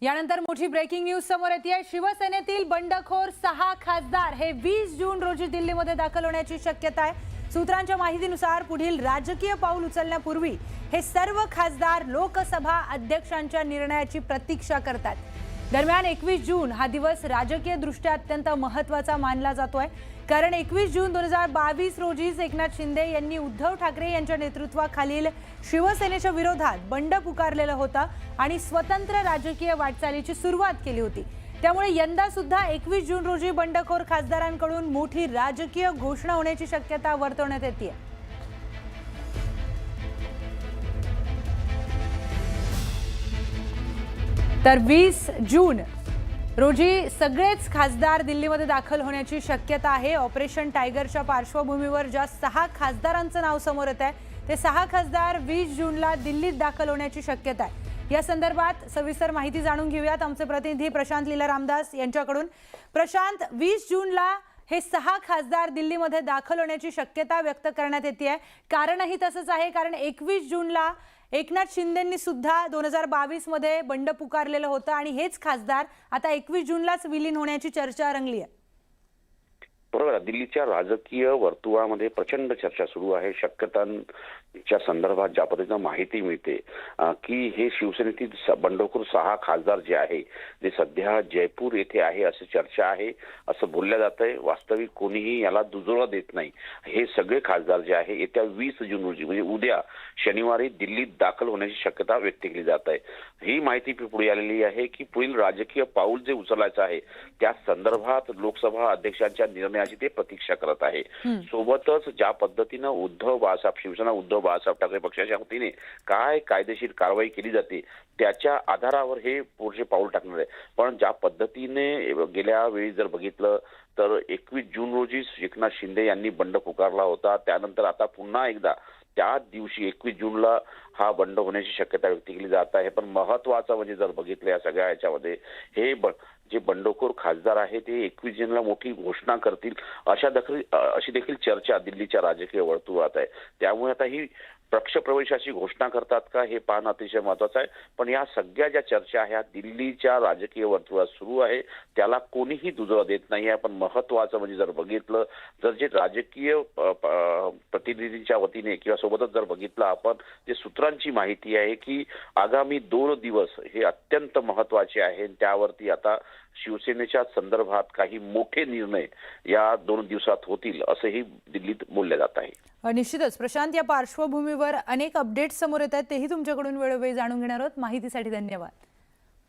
यानंतर मोठी breaking news समोर येते। शिवसेनेतील बंडखोर 6 खासदार हे 20 जून रोजी दिल्लीमध्ये दाखल होण्याची शक्यता आहे। सूत्रांच्या माहितीनुसार पुढील राजकीय पाऊल उचलण्यापूर्वी हे सर्व खासदार लोकसभा अध्यक्षांच्या निर्णयाची प्रतीक्षा करतात। दरम्यान 21 जून हा दिवस राजकीय दृष्ट्या अत्यंत महत्त्वाचा मानला जातोय, कारण 21 जून 2022 रोजी एकनाथ शिंदे यांनी उद्धव ठाकरे यांच्या नेतृत्वाखालील शिवसेनेच्या विरोधात बंड पुकारलेलं होतं आणि स्वतंत्र राजकीय वाटचालीची सुरुवात केली होती। त्यामुळे यंदा सुद्धा 21 जून रोजी बंडखोर खासदारांकडून मोठी राजकीय घोषणा होण्याची शक्यता वर्तवण्यात येते। तर 20 जून रोजी सगळेच खासदार दिल्लीमध्ये दाखल होण्याची शक्यता आहे। ऑपरेशन टायगरच्या पार्श्वभूमीवर ज्या 6 खासदारांचं नाव समोर येत आहे ते 6 खासदार 20 जूनला दिल्लीत दाखल होण्याची शक्यता आहे। या संदर्भात सविस्तर माहिती जाणून घेऊयात आमचे प्रतिनिधी प्रशांत लीला रामदास यांच्याकडून। प्रशांत, 20 जूनला हे 6 खासदार दिल्लीमध्ये दाखल होण्याची शक्यता व्यक्त करण्यात येते आहे। कारणही तसंच आहे, कारण 21 जूनला एकनाथ शिंदेंनी सुद्धा 2022 मध्ये बंड पुकारलेलं होतं आणि हेच खासदार आता 21 जूनलाच विलीन होण्याची चर्चा रंगली आहे। बरोबर, दिल्लीच्या राजकीय वर्तुळामध्ये प्रचंड चर्चा सुरू आहे। शक्यतांच्या संदर्भात ज्या पद्धतीने माहिती मिळते की हे शिवसेनेतील बंडखोर 6 खासदार जे आहे ते सध्या जयपूर येथे आहे अशी चर्चा आहे, असं बोललं जातंय। वास्तविक कोणीही याला दुजोरा देत नाही। हे सगळे खासदार जे आहे येत्या 20 जून रोजी म्हणजे उद्या शनिवारी दिल्लीत दाखल होण्याची शक्यता व्यक्त केली जात आहे। ही माहिती पुढे आलेली आहे की पुढील राजकीय पाऊल जे उचलायचं आहे त्या संदर्भात लोकसभा अध्यक्षांच्या निर्णयाची ते प्रतीक्षा करत आहे। सोबतच ज्या पद्धतीने शिवसेना उद्धव बाळासाहेब ठाकरे पक्षाच्या वतीने काय कायदेशीर कारवाई केली जाते त्याच्या आधारावर हे पुढचे पाऊल टाकणार आहे। पण ज्या पद्धतीने गेल्या वेळी जर बघितलं तर 21 जून रोजी एकनाथ शिंदे यांनी बंड पुकारला होता, त्यानंतर आता पुन्हा एकदा त्या दिवशी 21 जूनला हा बंड होण्याची शक्यता व्यक्त केली जात आहे। पण महत्त्वाचं म्हणजे जर बघितलं या सगळ्या याच्यामध्ये हे जे बंडखोर खासदार आहे ते 21 जूनला मोठी घोषणा करतील अशी देखील चर्चा दिल्लीच्या राजकीय वर्तुळात आहे। त्यामुळे आता ही पक्षप्रवेशाची घोषणा करतात का हे पाहणं अतिशय महत्त्वाचं आहे। पण या सगळ्या ज्या चर्चा आहेत दिल्लीच्या राजकीय वर्तुळात सुरू आहे त्याला कोणीही दुजोरा देत नाही आहे। पण महत्त्वाचं म्हणजे जर बघितलं जर जे राजकीय प्रतिनिधींच्या वतीने किंवा सोबतच जर बघितलं आपण जे सूत्रांची माहिती आहे की आगामी 2 दिवस हे अत्यंत महत्त्वाचे आहेत। त्यावरती आता शिवसेनेच्या संदर्भात काही मोठे निर्णय या 2 दिवसात होतील असंही दिल्लीत बोलले जात आहे। निश्चितच प्रशांत, या पार्श्वभूमीवर अनेक अपडेट्स समोर येत आहेत, तेही तुमच्याकडून वेळोवेळी जाणून घेणार आहोत। माहितीसाठी धन्यवाद।